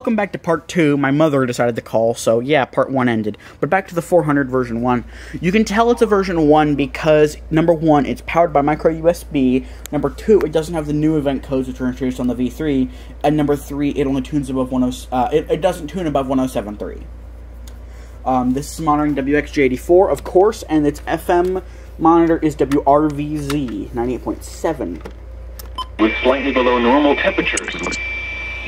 Welcome back to part 2. My mother decided to call, so yeah, part 1 ended. But back to the 400 version 1. You can tell it's a version 1 because, number 1, it's powered by micro USB. Number 2, it doesn't have the new event codes which are introduced on the V3. And number 3, it only tunes above it doesn't tune above 1073. This is monitoring WXJ84, of course, and its FM monitor is WRVZ 98.7. With slightly below normal temperatures.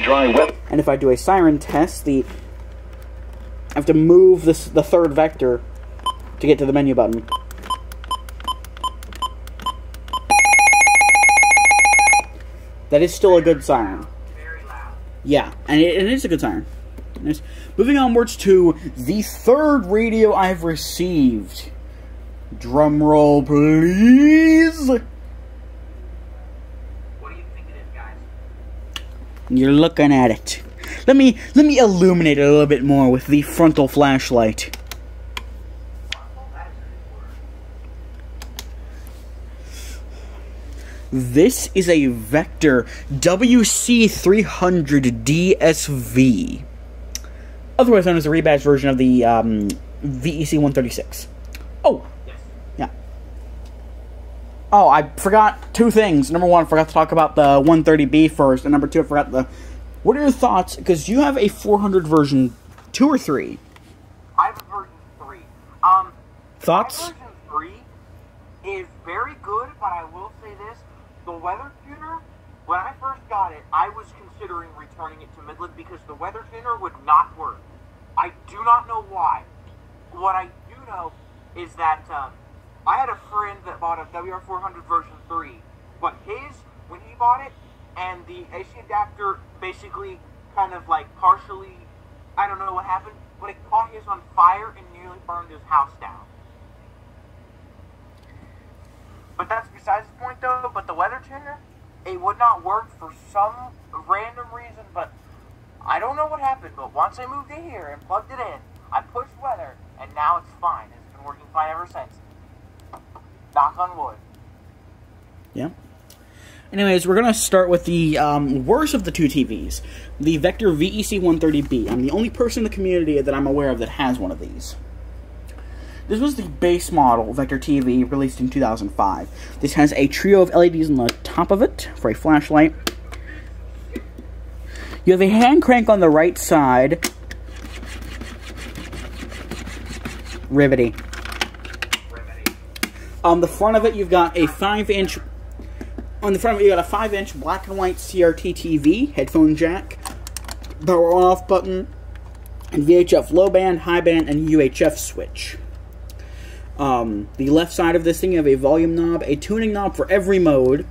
Dry wet. And if I do a siren test, I have to move the third vector to get to the menu button. That is still a good siren. Very loud. Yeah, and it is a good siren. Nice. Moving onwards to the third radio I've received. Drum roll, please. You're looking at it. Let me illuminate it a little bit more with the frontal flashlight. This is a Vector WC300 DSV, otherwise known as a rebadged version of the VEC 136. Oh, yeah. Oh, I forgot two things. Number 1, I forgot to talk about the 130B first, and number 2, I forgot the... What are your thoughts? Because you have a 400 version 2 or 3. I have a version 3. Thoughts? My version 3 is very good, but I will say this. The weather tuner, when I first got it, I was considering returning it to Midland because the weather tuner would not work. I do not know why. What I do know is that, I had a friend that bought a WR400 version 3, but when he bought it, and the AC adapter basically kind of like partially, I don't know what happened, but it caught his on fire and nearly burned his house down. But that's besides the point though, but the weather tuner, it would not work for some random reason, but I don't know what happened, but once I moved in here and plugged it in, I pushed weather, and now it's fine. It's been working fine ever since. Knock on wood. Yeah. Anyways, we're going to start with the worst of the two TVs. The Vector VEC 130B. I'm the only person in the community that I'm aware of that has one of these. This was the base model Vector TV released in 2005. This has a trio of LEDs on the top of it for a flashlight. You have a hand crank on the right side. Riveting. On the front of it, you've got a 5-inch... On the front of it, you got a 5-inch black and white CRT TV, headphone jack, power on-off button, and VHF low band, high band, and UHF switch. The left side of this thing, you have a volume knob, a tuning knob for every mode,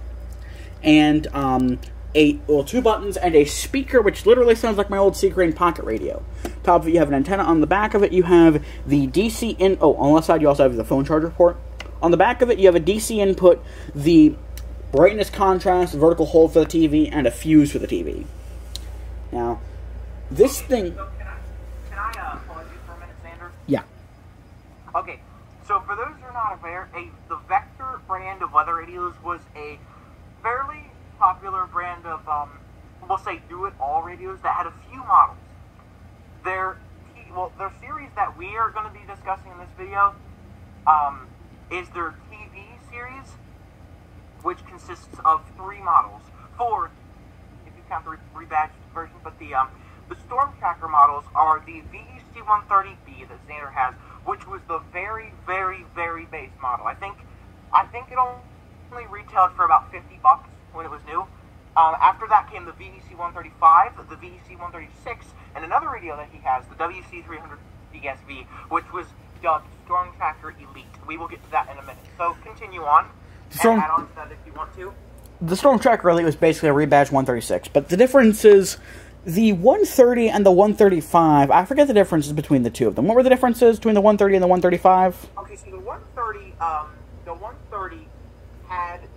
and 2 buttons and a speaker, which literally sounds like my old Seagrain pocket radio. Top of it, you have an antenna. On the back of it, you have the DC in. Oh, on the left side, you also have the phone charger port. On the back of it, you have a DC input, the brightness contrast, vertical hold for the TV, and a fuse for the TV. Now, this thing... So can I pause you for a minute, Xander? Yeah. Okay, so for those who are not aware, the Vector brand of weather radios was a fairly popular brand of, we'll say, do-it-all radios that had a few models. Their series that we are going to be discussing in this video, is their TV series, which consists of 3 models. 4, if you count the rebadged version, but the Storm Tracker models are the VEC 130B that Xander has, which was the very, very, very base model. I think it only retailed for about $50 when it was new. After that came the VEC 135, the VEC 136, and another radio that he has, the WC 300 DSV, which was dubbed Storm Tracker Elite. We will get to that in a minute. So continue on and add on to that if you want to. The Storm Tracker Elite was basically a rebadged 136, but the difference is the 130 and the 135. I forget the differences between the two of them. What were the differences between the 130 and the 135? Okay, so the 130 had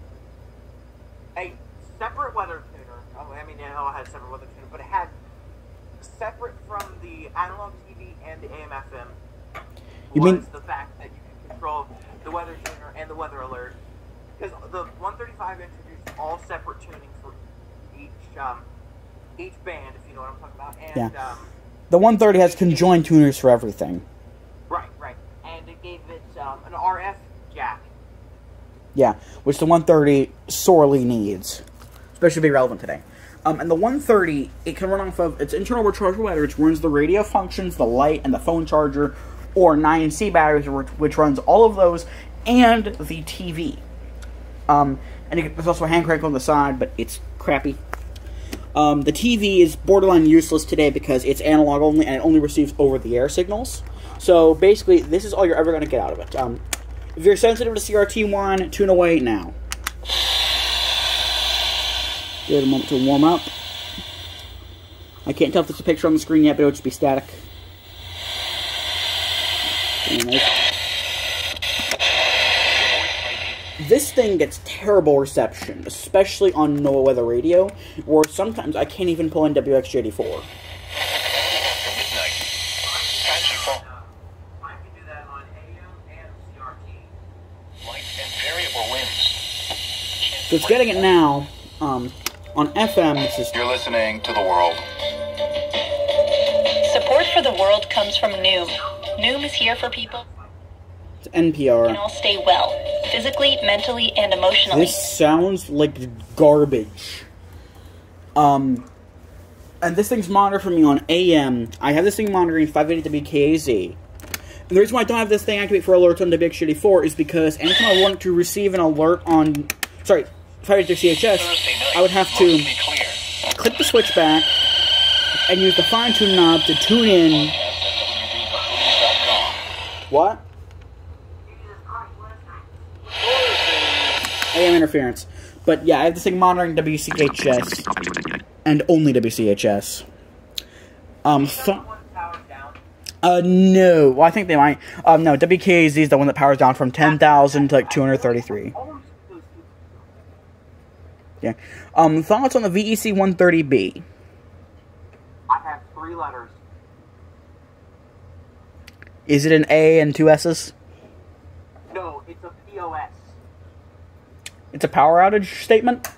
a separate weather tuner. Oh, I mean, it all had separate weather tuner, but it had separate from the analog TV and the AM/FM. You mean the fact that you can control the weather tuner and the weather alert? Because the 135 introduced all separate tuning for each each band, if you know what I'm talking about. And, Yeah. The 130 has conjoined tuners for everything. Right. And it gave it an RF jack. Yeah, which the 130 sorely needs, especially be relevant today. And the 130, it can run off of its internal rechargeable battery, which runs the radio functions, the light, and the phone charger, or 9C batteries, which runs all of those, and the TV. And there's also a hand crank on the side, but it's crappy. The TV is borderline useless today because it's analog only, and it only receives over-the-air signals. So basically, this is all you're ever going to get out of it. If you're sensitive to CRT1, tune away now. Give it a moment to warm up. I can't tell if there's a picture on the screen yet, but it'll just be static. Anyways. This thing gets terrible reception, especially on NOAA weather radio, where sometimes I can't even pull in WXJ84. I can do that on AM and CRT. Light and variable winds. So it's getting it now. On FM, this is... You're listening to The World. Support for The World comes from Noom. Noom is here for people It's NPR. who can all stay well, physically, mentally, and emotionally. This sounds like garbage. And this thing's monitored for me on AM. I have this thing monitoring 580 WKAZ. And the reason why I don't have this thing activate for alerts on WX84 is because anytime I want to receive an alert on... Sorry, 580 CHS, I would have to click the switch back and use the fine-tune knob to tune in... What? AM interference. But yeah, I have this thing monitoring WCHS and only WCHS. No. Well, I think they might. No, WKAZ is the one that powers down from 10,000 to like 233. Yeah. Thoughts on the VEC 130B? I have 3 letters. Is it an A and 2 S's? No, it's a POS. It's a power outage statement?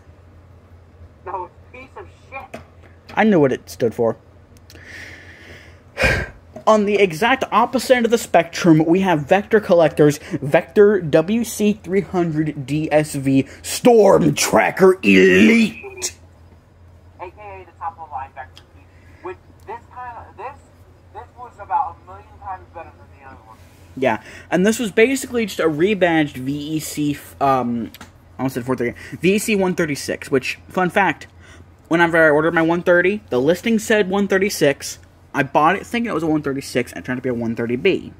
No, it's a piece of shit. I knew what it stood for. On the exact opposite end of the spectrum, we have Vector Collector's Vector WC300 DSV Storm Tracker Elite. AKA the top of the line Vector key. With this was about 1,000,000 times better than the other one. Yeah, and this was basically just a rebadged VEC, I almost said 430, VEC 136, which, fun fact, whenever I ordered my 130, the listing said 136, I bought it thinking it was a 136, and it turned out to be a 130B.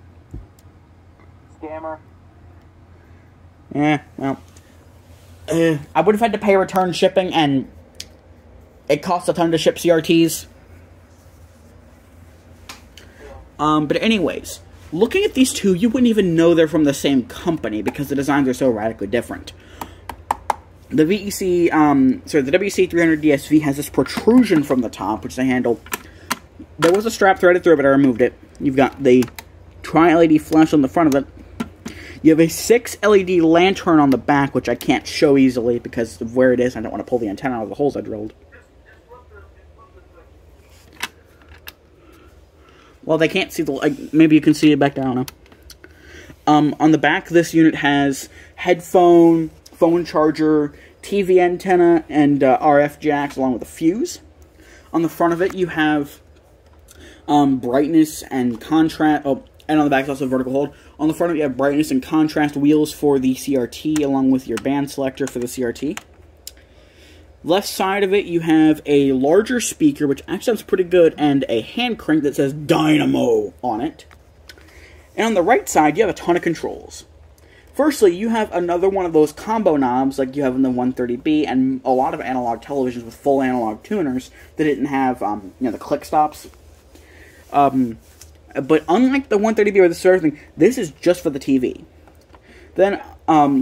Scammer. Yeah, well, I would have had to pay return shipping, and it costs a ton to ship CRTs. But anyways, looking at these two, you wouldn't even know they're from the same company, because the designs are so radically different. The VEC, the WC300 DSV has this protrusion from the top, which is a handle. There was a strap threaded through it, but I removed it. You've got the tri-LED flash on the front of it. You have a 6 LED lantern on the back, which I can't show easily because of where it is. I don't want to pull the antenna out of the holes I drilled. Well, they can't see the... maybe you can see it back there, I don't know. On the back, this unit has headphone, phone charger, TV antenna, and RF jacks, along with a fuse. On the front of it, you have brightness and contrast. Oh, and on the back, it's also vertical hold. On the front of it, you have brightness and contrast wheels for the CRT, along with your band selector for the CRT. Left side of it, you have a larger speaker, which actually sounds pretty good, and a hand crank that says Dynamo on it. And on the right side, you have a ton of controls. Firstly, you have another one of those combo knobs like you have in the 130B and a lot of analog televisions with full analog tuners that didn't have, the click stops. But unlike the 130B or the sort of thing, this is just for the TV. Then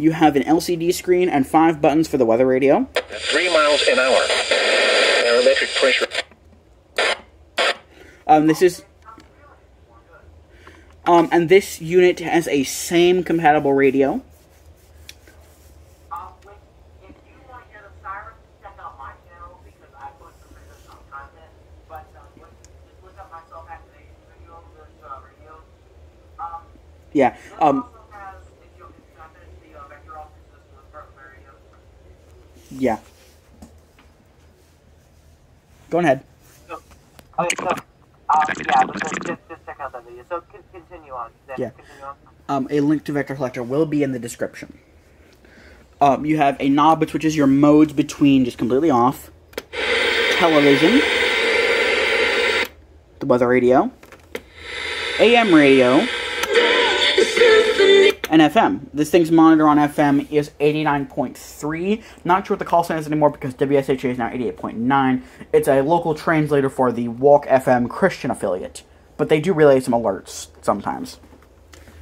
you have an LCD screen and 5 buttons for the weather radio. 3 miles an hour. Barometric pressure. And this unit has a SAME compatible radio. If you want to hear the sirens, check out my channel because I put some videos on content self-activation video, this radio. Yeah. This also has, if you tap into the vector optics system with part of the radio. Yeah. Go ahead. Okay, so, just check out that video. So, continue on. Yeah. Continue on. A link to Vector Collector will be in the description. You have a knob which switches your modes between just completely off, television, the weather radio, AM radio, and FM. This thing's monitor on FM is 89.3. Not sure what the call sign is anymore because WSHA is now 88.9. It's a local translator for the Walk FM Christian affiliate. But they do relay some alerts sometimes.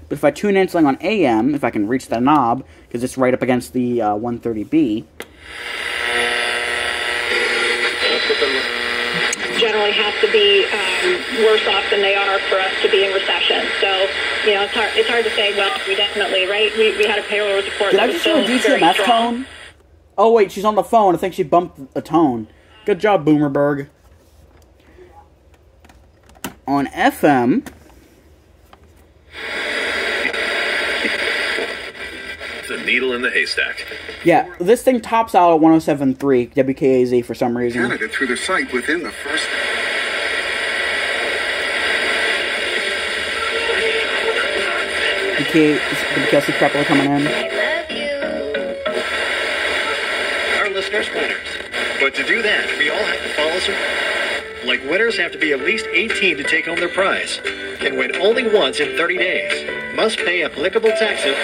But if I tune in something on AM, if I can reach that knob, because it's right up against the 130B. Generally have to be worse off than they are for us to be in recession. So, you know, it's hard to say, well, we definitely, right? We had a payroll report Did that I was just hear a still very DTMF strong. tone? Oh, wait, she's on the phone. I think she bumped a tone. Good job, Boomerberg. On FM... The needle in the haystack. Yeah, this thing tops out at 107.3 WKAZ for some reason. Canada through the site within the first... The Kelsey Kreppler coming in. Our listeners winners. But to do that, we all have to follow some... Like winners have to be at least 18 to take home their prize. Can win only once in 30 days. Must pay applicable taxes.